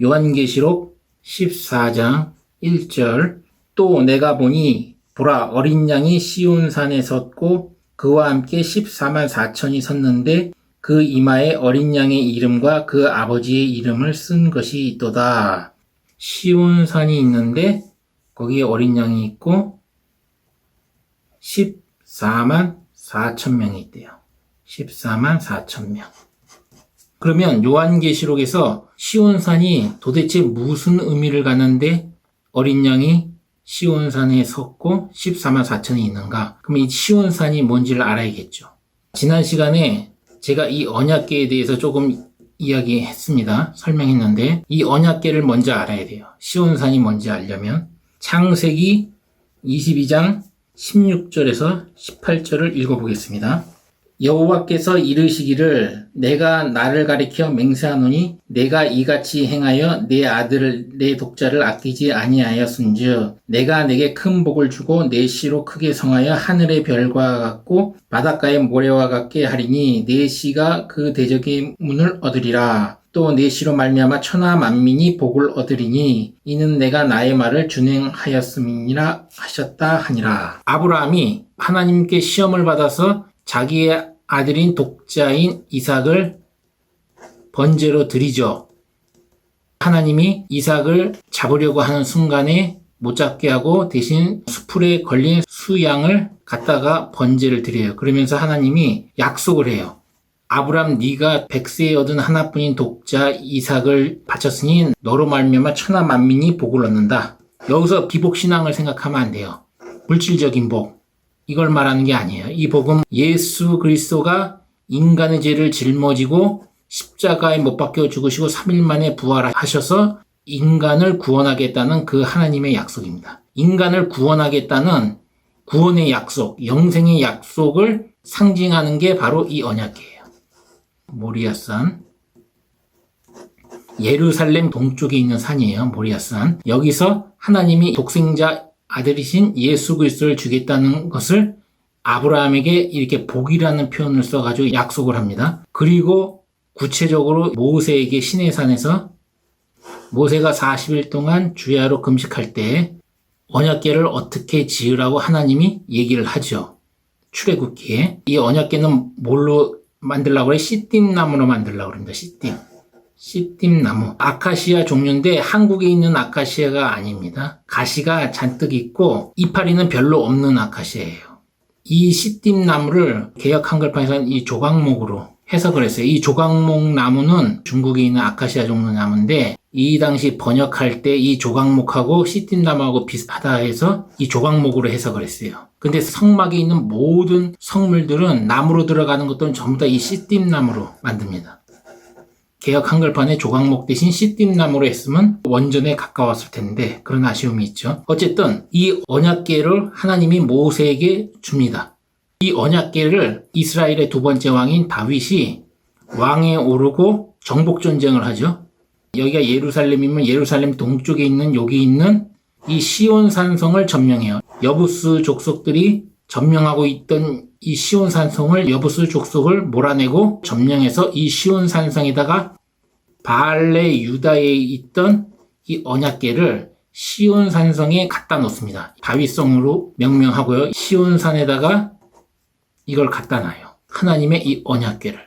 요한계시록 14장 1절 또 내가 보니 보라 어린 양이 시온산에 섰고 그와 함께 14만 4천이 섰는데 그 이마에 어린 양의 이름과 그 아버지의 이름을 쓴 것이 있도다. 시온산이 있는데 거기에 어린 양이 있고 14만 4천 명이 있대요. 14만 4천 명. 그러면 요한계시록에서 시온산이 도대체 무슨 의미를 갖는데 어린 양이 시온산에 섰고 14만 4천이 있는가? 그럼 이 시온산이 뭔지를 알아야겠죠. 지난 시간에 제가 이 언약궤에 대해서 조금 이야기했습니다. 설명했는데 이 언약궤를 먼저 알아야 돼요. 시온산이 뭔지 알려면 창세기 22장 16절에서 18절을 읽어보겠습니다. 여호와께서 이르시기를 내가 나를 가리켜 맹세하노니 내가 이같이 행하여 내 아들을 내 독자를 아끼지 아니하였은즉 내가 내게 큰 복을 주고 내 씨로 크게 성하여 하늘의 별과 같고 바닷가의 모래와 같게 하리니 내 씨가 그 대적의 문을 얻으리라. 또 내 씨로 말미암아 천하 만민이 복을 얻으리니 이는 내가 나의 말을 준행하였음이니라 하셨다 하니라. 아브라함이 하나님께 시험을 받아서 자기의 아들인 독자인 이삭을 번제로 드리죠. 하나님이 이삭을 잡으려고 하는 순간에 못 잡게 하고 대신 수풀에 걸린 수양을 갖다가 번제를 드려요. 그러면서 하나님이 약속을 해요. 아브람 네가 백세에 얻은 하나뿐인 독자 이삭을 바쳤으니 너로 말미암아 천하 만민이 복을 얻는다. 여기서 기복신앙을 생각하면 안 돼요. 물질적인 복. 이걸 말하는 게 아니에요. 이 복음 예수 그리스도가 인간의 죄를 짊어지고 십자가에 못 박혀 죽으시고 3일 만에 부활하셔서 인간을 구원하겠다는 그 하나님의 약속입니다. 인간을 구원하겠다는 구원의 약속, 영생의 약속을 상징하는 게 바로 이 언약궤예요. 모리아산, 예루살렘 동쪽에 있는 산이에요. 모리아산. 여기서 하나님이 독생자 아들이신 예수 그리스도를 주겠다는 것을 아브라함에게 이렇게 복이라는 표현을 써가지고 약속을 합니다. 그리고 구체적으로 모세에게 시내산에서 모세가 40일 동안 주야로 금식할 때 언약궤를 어떻게 지으라고 하나님이 얘기를 하죠. 출애굽기에. 이 언약궤는 뭘로 만들려고 그래? 시띠나무로 만들려고 그럽니다. 시띠나무. 아카시아 종류인데 한국에 있는 아카시아가 아닙니다. 가시가 잔뜩 있고 이파리는 별로 없는 아카시아예요. 이 시띠나무를 개역 한글판에서는 이 조각목으로 해석을 했어요. 이 조각목 나무는 중국에 있는 아카시아 종류 나무인데 이 당시 번역할 때 이 조각목하고 시띠나무하고 비슷하다 해서 이 조각목으로 해석을 했어요. 근데 성막에 있는 모든 성물들은 나무로 들어가는 것들은 전부 다 이 시띠나무로 만듭니다. 개역 한글판에 조각목 대신 시띠나무로 했으면 원전에 가까웠을 텐데 그런 아쉬움이 있죠. 어쨌든 이 언약궤를 하나님이 모세에게 줍니다. 이 언약궤를 이스라엘의 두 번째 왕인 다윗이 왕에 오르고 정복전쟁을 하죠. 여기가 예루살렘이면 예루살렘 동쪽에 있는 여기 있는 이 시온산성을 점령해요. 여부스 족속들이 점령하고 있던 이 시온산성을 여부스 족속을 몰아내고 점령해서 이 시온산성에다가 바알레 유다에 있던 이 언약궤를 시온산성에 갖다 놓습니다. 다윗성으로 명명하고요. 시온산에다가 이걸 갖다 놔요. 하나님의 이 언약궤를.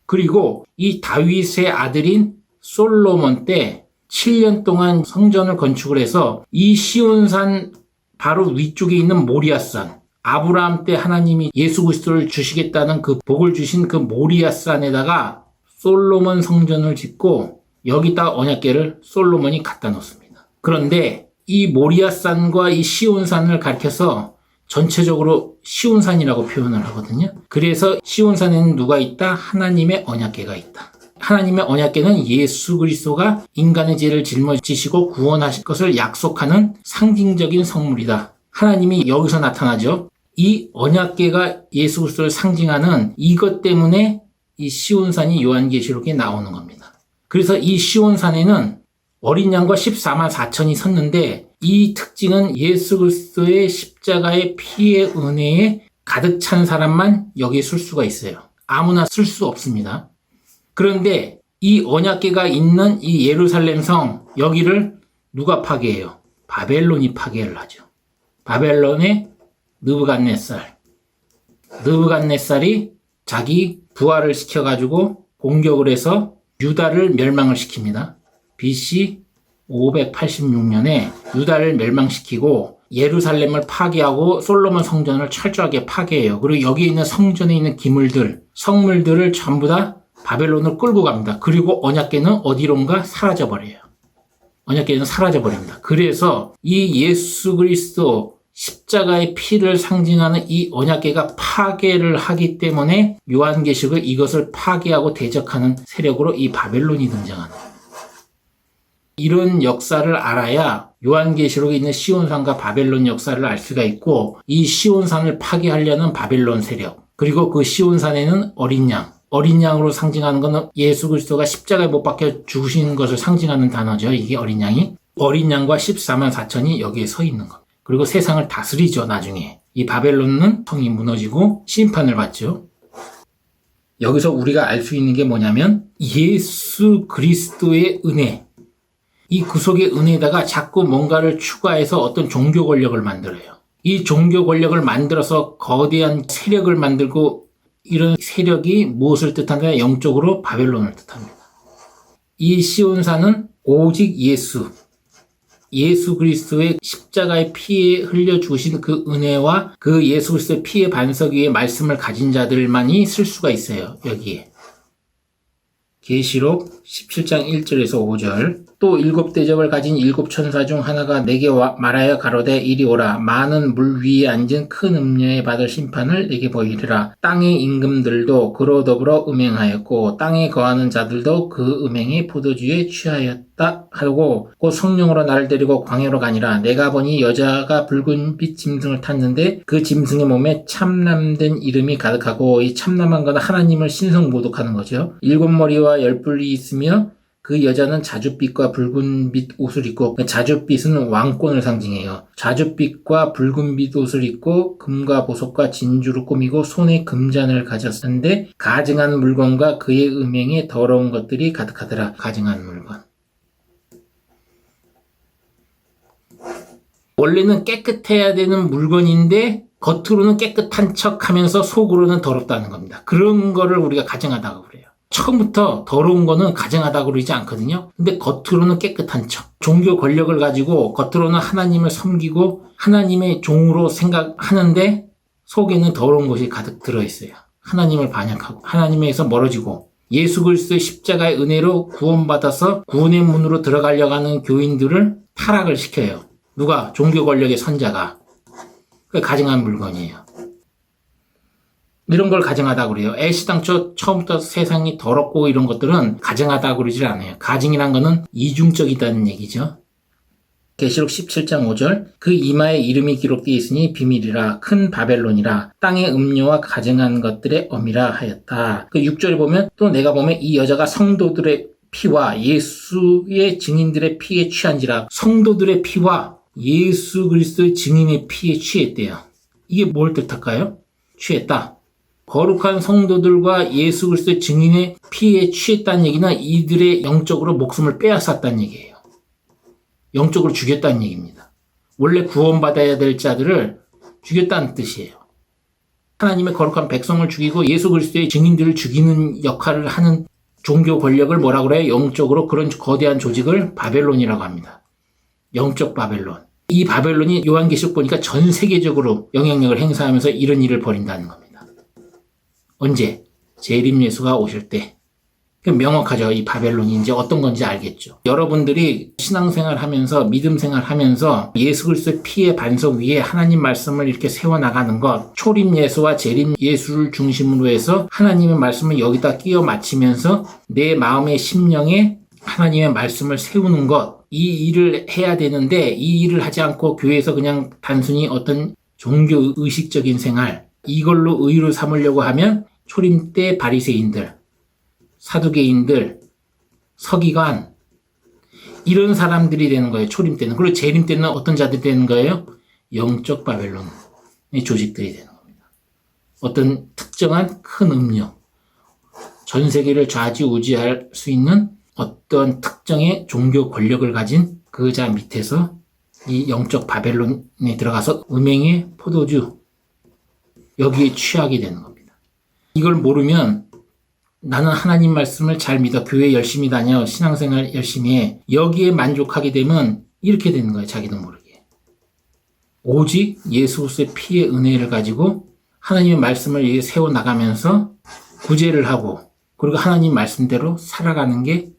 그리고 이 다윗의 아들인 솔로몬 때 7년 동안 성전을 건축을 해서 이 시온산 바로 위쪽에 있는 모리아산, 아브라함 때 하나님이 예수 그리스도를 주시겠다는 그 복을 주신 그 모리아산에다가 솔로몬 성전을 짓고 여기다 언약궤를 솔로몬이 갖다 놓습니다. 그런데 이 모리아산과 이 시온산을 가리켜서 전체적으로 시온산이라고 표현을 하거든요. 그래서 시온산에는 누가 있다? 하나님의 언약궤가 있다. 하나님의 언약궤는 예수 그리스도가 인간의 죄를 짊어지시고 구원하실 것을 약속하는 상징적인 성물이다. 하나님이 여기서 나타나죠. 이 언약궤가 예수 그리스도를 상징하는 이것 때문에 이 시온산이 요한계시록에 나오는 겁니다. 그래서 이 시온산에는 어린 양과 14만 4천이 섰는데 이 특징은 예수 그리스도의 십자가의 피의 은혜에 가득 찬 사람만 여기에 쓸 수가 있어요. 아무나 쓸 수 없습니다. 그런데 이 언약궤가 있는 이 예루살렘 성, 여기를 누가 파괴해요? 바벨론이 파괴를 하죠. 바벨론의 느부갓네살이 자기 부하를 시켜가지고 공격을 해서 유다를 멸망을 시킵니다. BC 586년에 유다를 멸망시키고 예루살렘을 파괴하고 솔로몬 성전을 철저하게 파괴해요. 그리고 여기 있는 성전에 있는 성물들을 전부 다 바벨론으로 끌고 갑니다. 그리고 언약궤는 어디론가 사라져버려요. 언약궤는 사라져버립니다. 그래서 이 예수 그리스도 십자가의 피를 상징하는 이 언약궤가 파괴를 하기 때문에 요한계시록은 이것을 파괴하고 대적하는 세력으로 이 바벨론이 등장하는 겁니다. 이런 역사를 알아야 요한계시록에 있는 시온산과 바벨론 역사를 알 수가 있고, 이 시온산을 파괴하려는 바벨론 세력, 그리고 그 시온산에는 어린 양으로 상징하는 것은 예수 그리스도가 십자가에 못 박혀 죽으신 것을 상징하는 단어죠. 이게 어린 양이. 어린 양과 14만 4천이 여기에 서 있는 겁니다. 그리고 세상을 다스리죠. 나중에 이 바벨론은 성이 무너지고 심판을 받죠. 여기서 우리가 알 수 있는 게 뭐냐면 예수 그리스도의 은혜, 이 구속의 은혜에다가 자꾸 뭔가를 추가해서 어떤 종교 권력을 만들어요. 이 종교 권력을 만들어서 거대한 세력을 만들고, 이런 세력이 무엇을 뜻하느냐? 영적으로 바벨론을 뜻합니다. 이 시온산은 오직 예수 그리스도의 십자가의 피에 흘려 주신 그 은혜와 그 예수 그리스도의 피의 반석 위에 말씀을 가진 자들만이 쓸 수가 있어요. 여기에 계시록 17장 1절에서 5절. 또 7대접을 가진 7천사 중 하나가 내게 말하여 가로되 이리 오라. 많은 물 위에 앉은 큰 음녀에 받을 심판을 내게 보이리라. 땅의 임금들도 그로 더불어 음행하였고 땅에 거하는 자들도 그 음행의 포도주에 취하였다 하고, 곧 성령으로 나를 데리고 광야로 가니라. 내가 보니 여자가 붉은 빛 짐승을 탔는데 그 짐승의 몸에 참남된 이름이 가득하고, 이 참남한 것은 하나님을 신성모독하는 거죠. 7머리와 10뿔이 있으며 그 여자는 자줏빛과 붉은빛 옷을 입고, 자줏빛은 왕권을 상징해요. 자줏빛과 붉은빛 옷을 입고 금과 보석과 진주로 꾸미고 손에 금잔을 가졌는데 가증한 물건과 그의 음행에 더러운 것들이 가득하더라. 가증한 물건. 원래는 깨끗해야 되는 물건인데 겉으로는 깨끗한 척 하면서 속으로는 더럽다는 겁니다. 그런 거를 우리가 가증하다고 그래요. 처음부터 더러운 거는 가증하다고 그러지 않거든요. 근데 겉으로는 깨끗한 척. 종교 권력을 가지고 겉으로는 하나님을 섬기고 하나님의 종으로 생각하는데 속에는 더러운 것이 가득 들어있어요. 하나님을 반역하고 하나님에서 멀어지고 예수 그리스도의 십자가의 은혜로 구원받아서 구원의 문으로 들어가려고 하는 교인들을 타락을 시켜요. 누가? 종교 권력의 선자가. 그게 가증한 물건이에요. 이런 걸 가증하다고 그래요. 애시당초 처음부터 세상이 더럽고 이런 것들은 가증하다고 그러질 않아요. 가증이란 거는 이중적이다는 얘기죠. 계시록 17장 5절. 그 이마에 이름이 기록되어 있으니 비밀이라 큰 바벨론이라 땅의 음료와 가증한 것들의 엄이라 하였다. 그 6절에 보면 또 내가 보면 이 여자가 성도들의 피와 예수의 증인들의 피에 취한지라. 성도들의 피와 예수 그리스도의 증인의 피에 취했대요. 이게 뭘 뜻할까요? 취했다. 거룩한 성도들과 예수 그리스도의 증인의 피에 취했다는 얘기는 이들의 영적으로 목숨을 빼앗았다는 얘기예요. 영적으로 죽였다는 얘기입니다. 원래 구원받아야 될 자들을 죽였다는 뜻이에요. 하나님의 거룩한 백성을 죽이고 예수 그리스도의 증인들을 죽이는 역할을 하는 종교 권력을 뭐라고 그래요? 영적으로 그런 거대한 조직을 바벨론이라고 합니다. 영적 바벨론. 이 바벨론이 요한계시록 보니까 전 세계적으로 영향력을 행사하면서 이런 일을 벌인다는 겁니다. 언제? 재림 예수가 오실 때. 명확하죠. 이 바벨론이 이제 어떤 건지 알겠죠. 여러분들이 신앙생활 하면서 믿음 생활 하면서 예수 그리스도의 피의 반석 위에 하나님 말씀을 이렇게 세워나가는 것, 초림 예수와 재림 예수를 중심으로 해서 하나님의 말씀을 여기다 끼워 맞추면서 내 마음의 심령에 하나님의 말씀을 세우는 것, 이 일을 해야 되는데 이 일을 하지 않고 교회에서 그냥 단순히 어떤 종교 의식적인 생활, 이걸로 의로 삼으려고 하면 초림 때 바리새인들, 사두개인들, 서기관, 이런 사람들이 되는 거예요. 초림 때는. 그리고 재림 때는 어떤 자들이 되는 거예요? 영적 바벨론의 조직들이 되는 겁니다. 어떤 특정한 큰 음료, 전 세계를 좌지우지할 수 있는 어떤 특정의 종교 권력을 가진 그 자 밑에서 이 영적 바벨론에 들어가서 음행의 포도주 여기에 취하게 되는 겁니다. 이걸 모르면 나는 하나님 말씀을 잘 믿어, 교회 열심히 다녀, 신앙생활 열심히 해, 여기에 만족하게 되면 이렇게 되는 거예요. 자기도 모르게. 오직 예수 그리스도의 피의 은혜를 가지고 하나님의 말씀을 세워나가면서 구제를 하고 그리고 하나님 말씀대로 살아가는 게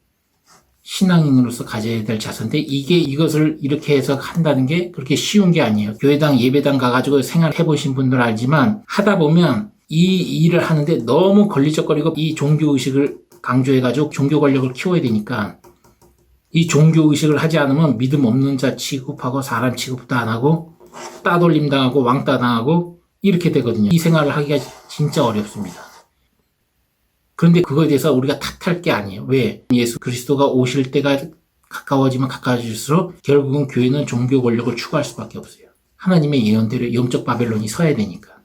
신앙인으로서 가져야 될 자세인데, 이것을 이렇게 해서 한다는 게 그렇게 쉬운 게 아니에요. 교회당, 예배당 가가지고 생활해 보신 분들 알지만 하다 보면 이 일을 하는데 너무 걸리적거리고 이 종교의식을 강조해가지고 종교 권력을 키워야 되니까 이 종교의식을 하지 않으면 믿음 없는 자 취급하고 사람 취급도 안 하고 따돌림 당하고 왕따 당하고 이렇게 되거든요. 이 생활을 하기가 진짜 어렵습니다. 그런데 그거에 대해서 우리가 탓할 게 아니에요. 왜? 예수 그리스도가 오실 때가 가까워지면 가까워질수록 결국은 교회는 종교 권력을 추구할 수밖에 없어요. 하나님의 예언대로 영적 바벨론이 서야 되니까.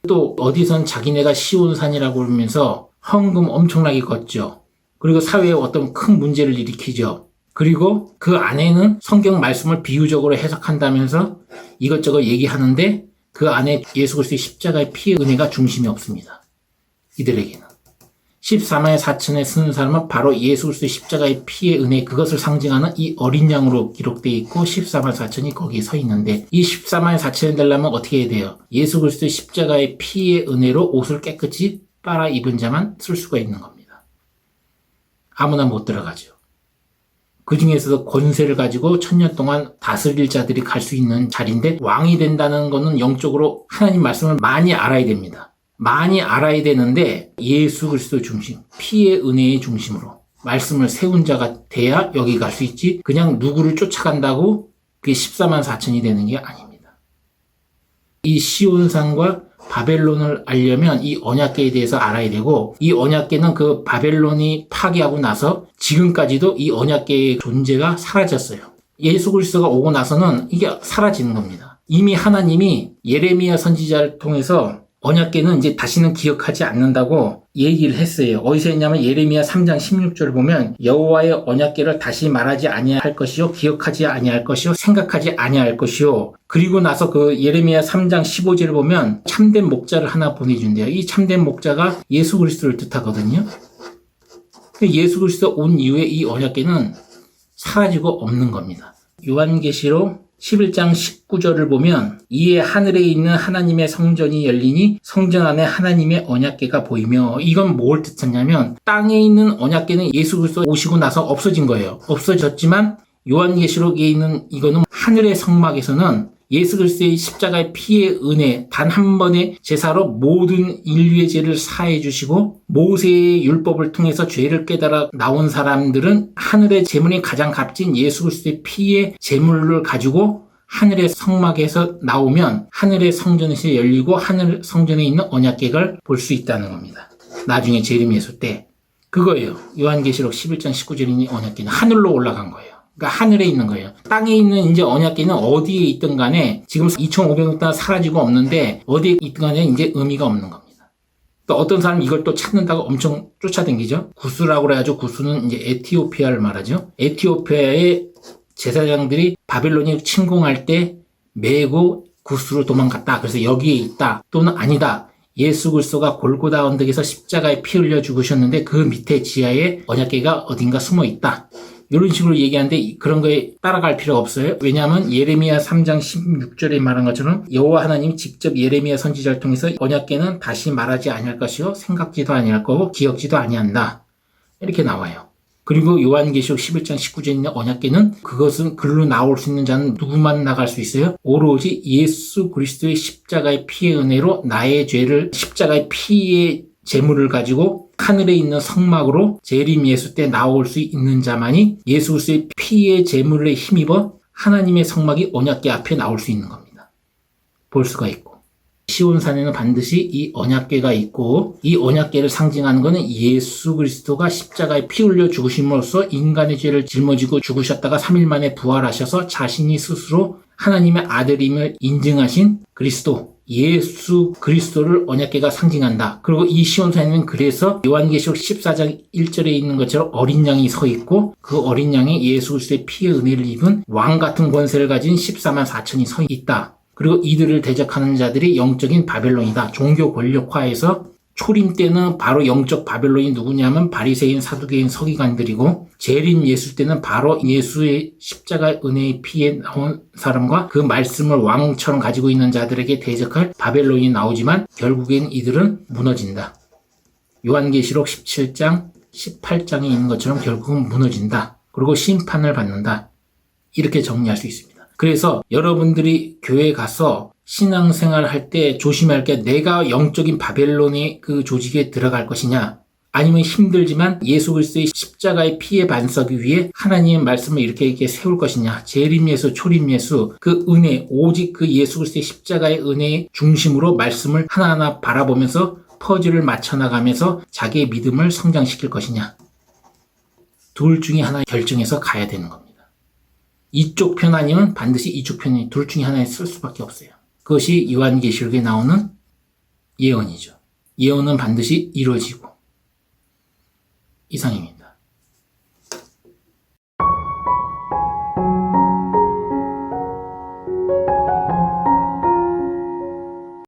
또 어디선 자기네가 시온산이라고 그러면서 헌금 엄청나게 걷죠. 그리고 사회에 어떤 큰 문제를 일으키죠. 그리고 그 안에는 성경 말씀을 비유적으로 해석한다면서 이것저것 얘기하는데 그 안에 예수 그리스도의 십자가의 피의 은혜가 중심이 없습니다. 이들에게는. 14만 4천에 쓰는 사람은 바로 예수 그리스도의 십자가의 피의 은혜, 그것을 상징하는 이 어린 양으로 기록되어 있고 14만 4천이 거기에 서 있는데, 이 14만 4천이 되려면 어떻게 해야 돼요? 예수 그리스도의 십자가의 피의 은혜로 옷을 깨끗이 빨아 입은 자만 쓸 수가 있는 겁니다. 아무나 못 들어가죠. 그 중에서도 권세를 가지고 1000년 동안 다스릴 자들이 갈 수 있는 자리인데, 왕이 된다는 것은 영적으로 하나님 말씀을 많이 알아야 됩니다. 많이 알아야 되는데 예수 그리스도 중심, 피의 은혜의 중심으로 말씀을 세운 자가 돼야 여기 갈 수 있지, 그냥 누구를 쫓아간다고 그게 14만 4천이 되는 게 아닙니다. 이 시온산과 바벨론을 알려면 이 언약궤에 대해서 알아야 되고, 이 언약궤는 그 바벨론이 파괴하고 나서 지금까지도 이 언약궤의 존재가 사라졌어요. 예수 그리스도가 오고 나서는 이게 사라지는 겁니다. 이미 하나님이 예레미야 선지자를 통해서 언약궤는 이제 다시는 기억하지 않는다고 얘기를 했어요. 어디서 했냐면 예레미야 3장 16절을 보면 여호와의 언약궤를 다시 말하지 아니할 것이요, 기억하지 아니할 것이요, 생각하지 아니할 것이요. 그리고 나서 그 예레미야 3장 15절을 보면 참된 목자를 하나 보내준대요. 이 참된 목자가 예수 그리스도를 뜻하거든요. 예수 그리스도 온 이후에 이 언약궤는 사라지고 없는 겁니다. 요한계시록 11장 19절을 보면 이에 하늘에 있는 하나님의 성전이 열리니 성전 안에 하나님의 언약궤가 보이며, 이건 뭘 뜻하냐면 땅에 있는 언약궤는 예수 그리스도 오시고 나서 없어진 거예요. 없어졌지만 요한계시록에 있는 이거는 하늘의 성막에서는 예수 그리스도의 십자가의 피의 은혜, 단 한 번의 제사로 모든 인류의 죄를 사해 주시고 모세의 율법을 통해서 죄를 깨달아 나온 사람들은 하늘의 제물이 가장 값진 예수 그리스도의 피의 제물을 가지고 하늘의 성막에서 나오면 하늘의 성전에서 열리고 하늘 성전에 있는 언약궤를 볼 수 있다는 겁니다. 나중에 재림이 있을 때 그거예요. 요한계시록 11장 19절인 언약궤는 하늘로 올라간 거예요. 그러니까 하늘에 있는 거예요. 땅에 있는 이제 언약궤는 어디에 있든 간에 지금 2500년 동안 사라지고 없는데 어디에 있든 간에 이제 의미가 없는 겁니다. 또 어떤 사람은 이걸 또 찾는다고 엄청 쫓아다니죠. 구스라고 그래가지고, 구스는 이제 에티오피아를 말하죠. 에티오피아의 제사장들이 바벨론이 침공할 때 메고 구스로 도망갔다. 그래서 여기에 있다. 또는 아니다. 예수 그리스도가 골고다 언덕에서 십자가에 피 흘려 죽으셨는데 그 밑에 지하에 언약궤가 어딘가 숨어 있다. 이런 식으로 얘기하는데 그런 거에 따라갈 필요가 없어요. 왜냐하면 예레미야 3장 16절에 말한 것처럼 여호와 하나님이 직접 예레미야 선지자를 통해서 언약궤는 다시 말하지 아니할 것이요, 생각지도 아니할 거고 기억지도 아니한다. 이렇게 나와요. 그리고 요한계시록 11장 19절에 있는 언약궤는 그것은 글로 나올 수 있는 자는 누구만 나갈 수 있어요? 오로지 예수 그리스도의 십자가의 피의 은혜로 나의 죄를 십자가의 피의 제물을 가지고 하늘에 있는 성막으로 재림 예수 때 나올 수 있는 자만이 예수 그리스도의 피의 제물에 힘입어 하나님의 성막이 언약궤 앞에 나올 수 있는 겁니다. 볼 수가 있고, 시온산에는 반드시 이 언약궤가 있고, 이 언약궤를 상징하는 것은 예수 그리스도가 십자가에 피 흘려 죽으심으로써 인간의 죄를 짊어지고 죽으셨다가 3일 만에 부활하셔서 자신이 스스로 하나님의 아들임을 인증하신 그리스도, 예수 그리스도를 언약궤가 상징한다. 그리고 이 시온산에는 그래서 요한계시록 14장 1절에 있는 것처럼 어린 양이 서 있고 그 어린 양이 예수 그리스도의 피의 은혜를 입은 왕 같은 권세를 가진 14만 4천이 서 있다. 그리고 이들을 대적하는 자들이 영적인 바벨론이다. 종교 권력화에서 초림 때는 바로 영적 바벨론이 누구냐면 바리새인, 사두개인, 서기관들이고 재림 예수 때는 바로 예수의 십자가 은혜의 피에 나온 사람과 그 말씀을 왕처럼 가지고 있는 자들에게 대적할 바벨론이 나오지만 결국엔 이들은 무너진다. 요한계시록 17장, 18장에 있는 것처럼 결국은 무너진다. 그리고 심판을 받는다. 이렇게 정리할 수 있습니다. 그래서 여러분들이 교회에 가서 신앙생활 할 때 조심할 게 내가 영적인 바벨론의 그 조직에 들어갈 것이냐 아니면 힘들지만 예수 그리스도의 십자가의 피에 반서기 위해 하나님의 말씀을 이렇게 세울 것이냐 재림 예수, 초림 예수 그 은혜 오직 그 예수 그리스도의 십자가의 은혜의 중심으로 말씀을 하나하나 바라보면서 퍼즐을 맞춰나가면서 자기의 믿음을 성장시킬 것이냐 둘 중에 하나 결정해서 가야 되는 겁니다. 이쪽 편 아니면 반드시 이쪽 편이 둘 중에 하나에 쓸 수밖에 없어요. 그것이 요한계시록에 나오는 예언이죠. 예언은 반드시 이루어지고 이상입니다.